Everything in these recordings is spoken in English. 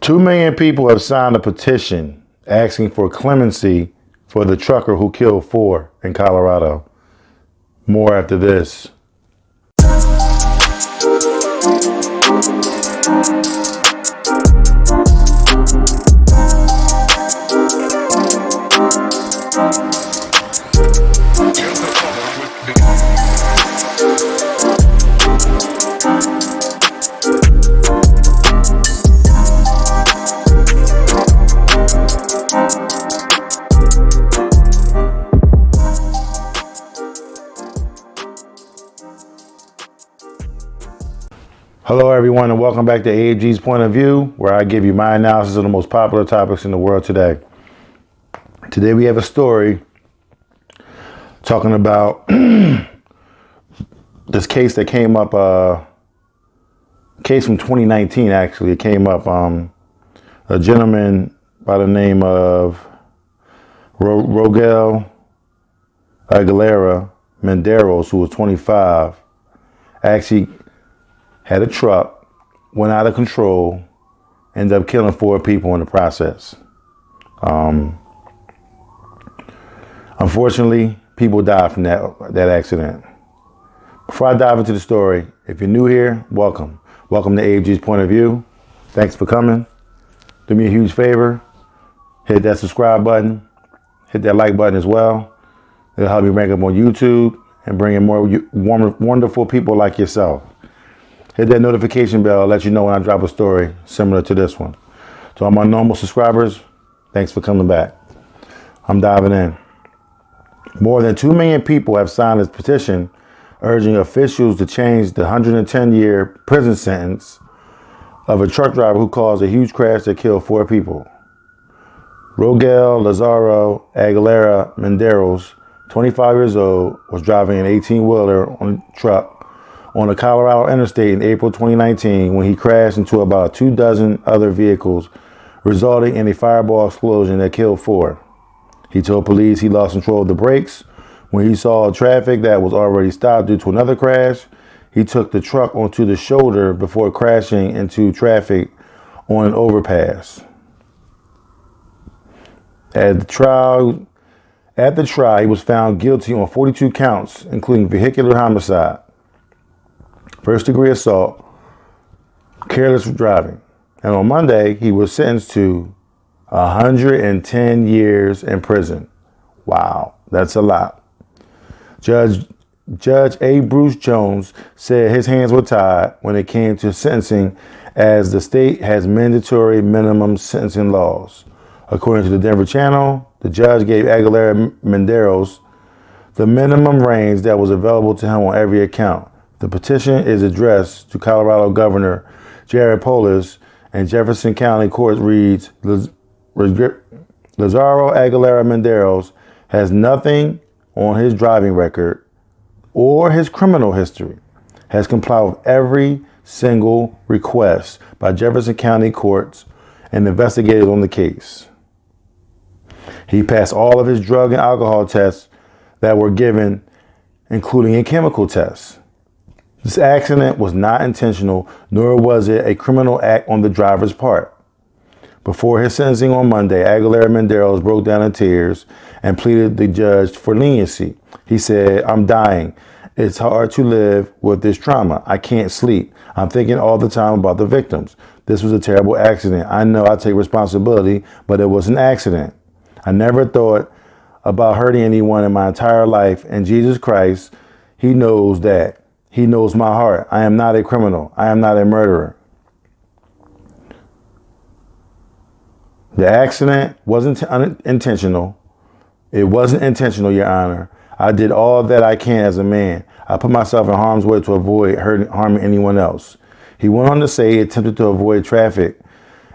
2 million people have signed a petition asking for clemency for the trucker who killed 4 in Colorado. More after this. Hello everyone and welcome back to AG's Point of View, where I give you my analysis of the most popular topics in the world today. Today we have a story talking about this case that came up, case from 2019 actually. It came up, a gentleman by the name of Rogel Aguilera-Mederos, who was 25, actually had a truck, went out of control, ended up killing 4 people in the process. Unfortunately, people died from that accident. Before I dive into the story, if you're new here, welcome. Welcome to AG's Point of View. Thanks for coming. Do me a huge favor. Hit that subscribe button. Hit that like button as well. It'll help me rank up on YouTube and bring in more wonderful people like yourself. Hit that notification bell, let you know when I drop a story similar to this one. To all my normal subscribers, thanks for coming back. I'm diving in. More than 2 million people have signed this petition urging officials to change the 110-year prison sentence of a truck driver who caused a huge crash that killed 4 people. Rogel Lazaro Aguilera-Mederos, 25 years old, was driving an 18-wheeler on a truck on the Colorado interstate in April 2019 when he crashed into about 24 other vehicles, resulting in a fireball explosion that killed 4. He told police he lost control of the brakes. When he saw traffic that was already stopped due to another crash, he took the truck onto the shoulder before crashing into traffic on an overpass. At the trial, he was found guilty on 42 counts, including vehicular homicide, first-degree assault, careless driving. And on Monday, he was sentenced to 110 years in prison. Wow, that's a lot. Judge A. Bruce Jones said his hands were tied when it came to sentencing, as the state has mandatory minimum sentencing laws. According to the Denver Channel, the judge gave Aguilera-Mederos the minimum range that was available to him on every account. The petition is addressed to Colorado Governor Jared Polis, and Jefferson County Court reads, Lazaro Aguilera-Mederos has nothing on his driving record or his criminal history, has complied with every single request by Jefferson County courts and investigators on the case. He passed all of his drug and alcohol tests that were given, including a chemical test. This accident was not intentional, nor was it a criminal act on the driver's part. Before his sentencing on Monday, Aguilera-Mederos broke down in tears and pleaded the judge for leniency. He said, "I'm dying. It's hard to live with this trauma. I can't sleep. I'm thinking all the time about the victims. This was a terrible accident. I know I take responsibility, but it was an accident. I never thought about hurting anyone in my entire life, and Jesus Christ, He knows that. He knows my heart. I am not a criminal. I am not a murderer. The accident wasn't intentional. It wasn't intentional, Your Honor. I did all that I can as a man. I put myself in harm's way to avoid harming anyone else." He went on to say he attempted to avoid traffic,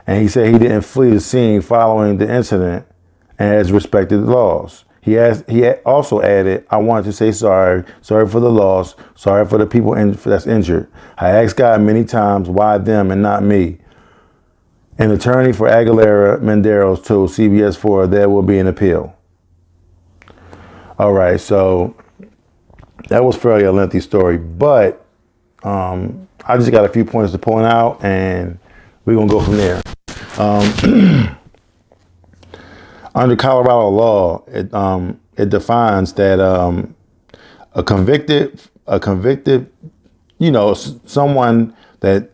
and he said he didn't flee the scene following the incident and has respected the laws. He also added, "I wanted to say sorry for the loss, sorry for the people that's injured. I asked God many times why them and not me." An attorney for Aguilera-Mederos told CBS 4 there will be an appeal. All right, so that was fairly a lengthy story, but I just got a few points to point out, and we're going to go from there. Under Colorado law, it defines that a convicted, someone that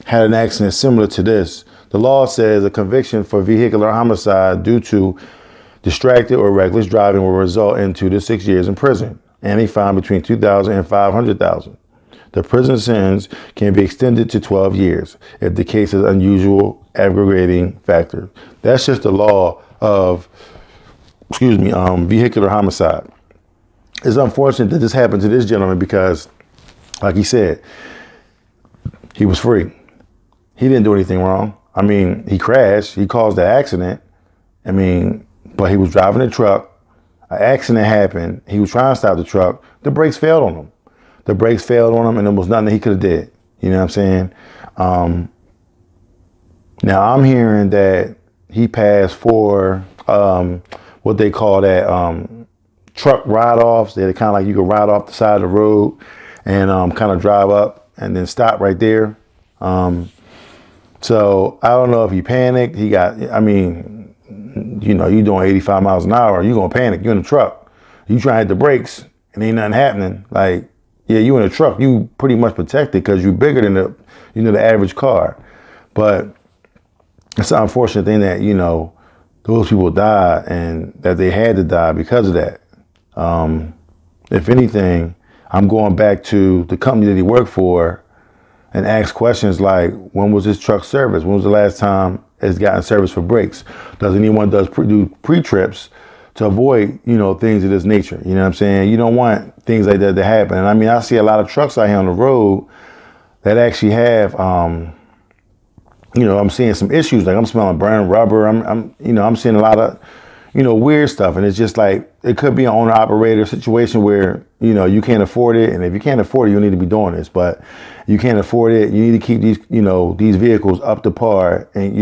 had an accident similar to this. The law says a conviction for vehicular homicide due to distracted or reckless driving will result in 2 to 6 years in prison and a fine between $2,000 and $500,000. The prison sentence can be extended to 12 years if the case is unusual aggravating factor. That's just the law of, vehicular homicide. It's unfortunate that this happened to this gentleman because, like he said, he was free. He didn't do anything wrong. I mean, he crashed. He caused the accident. I mean, but he was driving a truck. An accident happened. He was trying to stop the truck. The brakes failed on him. And there was nothing that he could have did. You know what I'm saying? Now, I'm hearing that he passed for what they call that truck ride-offs. They're kind of like you can ride off the side of the road and kind of drive up and then stop right there. So I don't know if he panicked. You doing 85 miles an hour, you're going to panic. You're in a truck. You try to hit the brakes and ain't nothing happening. Like, yeah, you in a truck, you pretty much protected because you're bigger than the average car. But it's an unfortunate thing that, those people died and that they had to die because of that. If anything, I'm going back to the company that he worked for and ask questions like, when was his truck serviced? When was the last time it's gotten service for brakes? Does anyone do pre-trips to avoid, things of this nature? You know what I'm saying? You don't want things like that to happen. And I mean, I see a lot of trucks out here on the road that actually have, I'm seeing some issues. Like I'm smelling burnt rubber. I'm seeing a lot of, weird stuff. And it's just like, it could be an owner operator situation where, you can't afford it. And if you can't afford it, you need to be doing this, but you can't afford it. You need to keep these, these vehicles up to par and,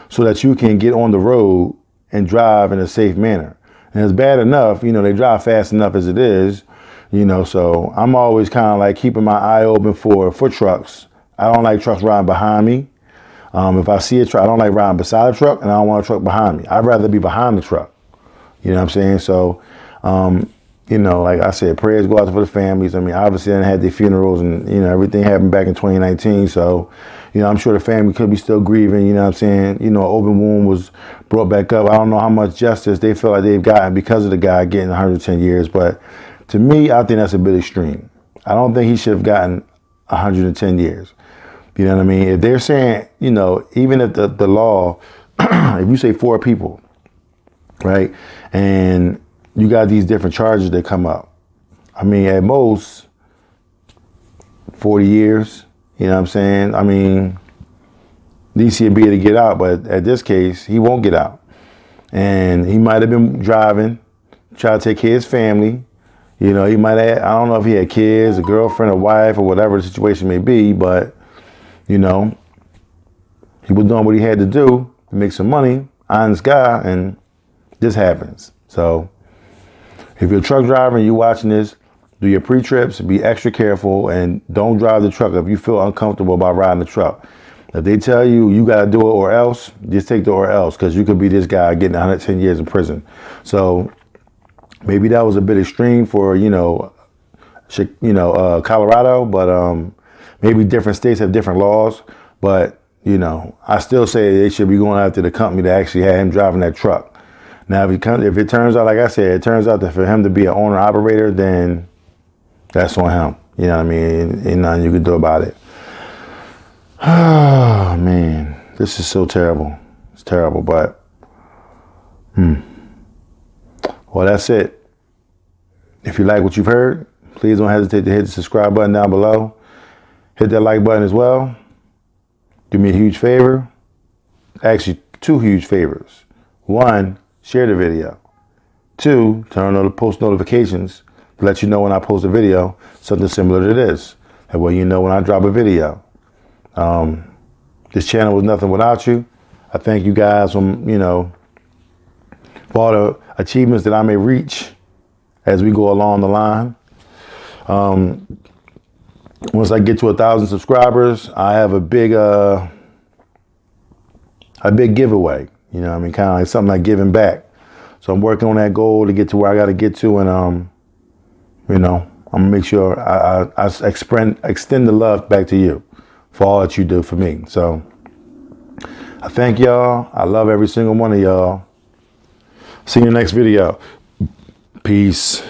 so that you can get on the road and drive in a safe manner. And it's bad enough, they drive fast enough as it is, so I'm always kind of like keeping my eye open for trucks. I don't like trucks riding behind me. If I see a truck, I don't like riding beside a truck, and I don't want a truck behind me. I'd rather be behind the truck. You know what I'm saying? So, like I said, prayers go out for the families. I mean, obviously, they had their funerals, and everything happened back in 2019. So, I'm sure the family could be still grieving. You know what I'm saying? An open wound was brought back up. I don't know how much justice they feel like they've gotten because of the guy getting 110 years, but to me, I think that's a bit extreme. I don't think he should have gotten 110 years. You know what I mean? If they're saying, even if the law, if you say 4 people, right, and you got these different charges that come up, I mean, at most 40 years, you know what I'm saying? I mean, at least he'll be able to get out, but at this case, he won't get out. And he might have been driving, trying to take care of his family. He might have, I don't know if he had kids, a girlfriend, a wife, or whatever the situation may be, but he was doing what he had to do to make some money, honest guy, and this happens. So if you're a truck driver and you're watching this, do your pre-trips, be extra careful, and don't drive the truck if you feel uncomfortable about riding the truck. If they tell you you got to do it or else, just take the or else, because you could be this guy getting 110 years in prison. So maybe that was a bit extreme for, Colorado, but maybe different states have different laws, but, I still say they should be going after the company that actually had him driving that truck. Now, if it turns out, like I said, it turns out that for him to be an owner-operator, then that's on him. You know what I mean? Ain't nothing you can do about it. Oh, man. This is so terrible. It's terrible, but, well, that's it. If you like what you've heard, please don't hesitate to hit the subscribe button down below. Hit that like button as well. Do me a huge favor. Actually, 2 huge favors. 1, share the video. 2, turn on the post notifications to let you know when I post a video, something similar to this. That way you know when I drop a video. This channel was nothing without you. I thank you guys for all the achievements that I may reach as we go along the line. Once I get to 1,000 subscribers, I have a big a big giveaway. You know what I mean? Kind of like something like giving back. So I'm working on that goal to get to where I got to get to. And, you know, I'm going to make sure I extend the love back to you for all that you do for me. So I thank y'all. I love every single one of y'all. See you in the next video. Peace.